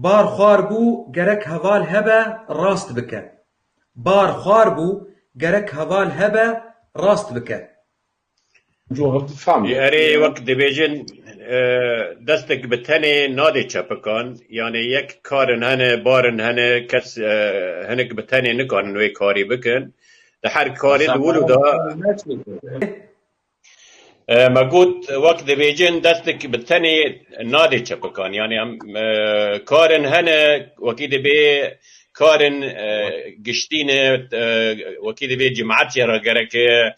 بار خوار بوو گەرەک هەڤال هەبە ڕاست بکە. بار خوار بوو گەرەک هەڤال هەبە ڕاست بکە. یاری وقت دبیجن دستک بتنی نادی چپکان یعنی یک کارن هنه بارن هنه کس هنک بتنی نکارن وی کاری بکن ده هر کاری دولو دا ما قلت وقت دبیجن دستک بتنی نادی چپکان یعنی کارن هنه وکی دبی کارن گشتینه وکی دبی جماعت را گرکه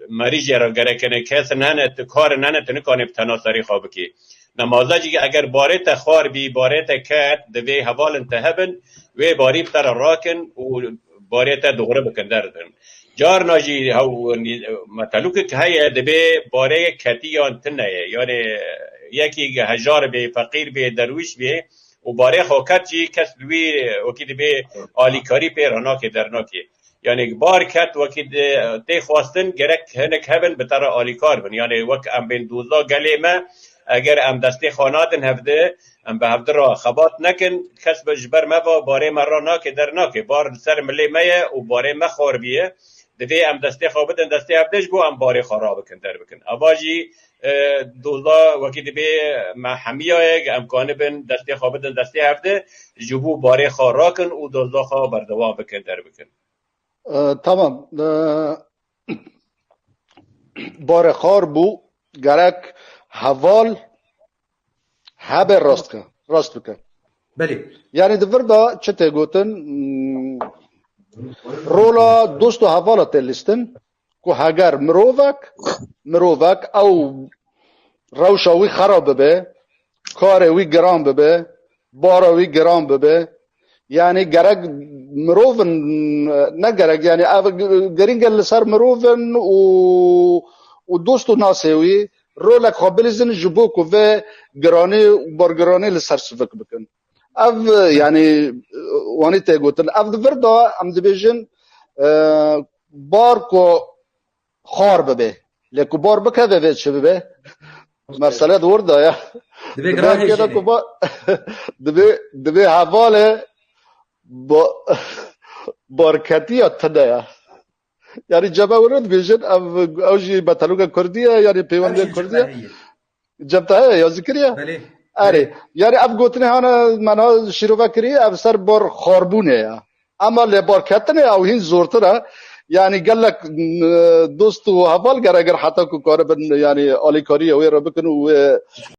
مریض را گرکنه کسن هنه کارن هنه تنکانه بتناساری خواب کی نمازجی اگر بارت خوار بی بارت کات دوی حوال انتهبن و باری بتر راکن و بارت دوغره بکن دردن جار ناجی هاو مطلوک که هیا دبی باره کتیان تنه یعنی یکی هجار بی فقیر بی درویش بی و باره خوکت جی کس دوی وکی دبی آلیکاری پی راناکی درناکی یعنی بار کت وکی تی خواستن گرک هنک هبن بتر آلیکار بن یعنی وک ام بین دوزا گلی ما اگر ام دستی خاناتن هفته ام به هفته را خبات نکن کس بجبر ما و باره مرا ناکی در ناکی بار سر ملی مایه و باره ما خور بیه دوی ام دستی خوابتن دستی هفتهش بو ام باره خراب بکن در بکن اواجی دوزا وکی دبی ما حمیه ام کانه بن دستی خوابتن دستی هفته جبو باره خراکن و دوزا خواب بردوام بکن در بکن tamam. بار خار بو گرک حوال هبه راست بکن بەێ یعنی دور دا چه ته گوتن رولا دوست و حوالا تلیستن که هگر مروفک او روشاوی خراب ببه کاروی گرام ببه باراوی گرام ببه یعنی گرگ مروفن نه گرگ یعنی گرینگ لسر مروفن و دوست و ناسیوی رولک خابلیزن جبو که و گرانی بارگرانی لسر سفک بکن اف یعنی وانی ته گوتن اف دور دا ام دبیجن بار کو خار ببه لیکو بار بکه و چه ببه مسئله دور دا یا دبی حواله بارکتی اتنه یا یعنی جمع ورد بیشن اوجی بطلوگا کردیه یعنی پیونده کردیه جبتا ہے یا ذکریه اره یعنی اب گوتنه هانا منا شیروه کریه اب سر بار خاربونه یا اما لی بارکتنه او هین زورتره یعنی گلک دوست و حوال گر اگر حتی که کار بن یعنی آلی کاری اوی را بکن و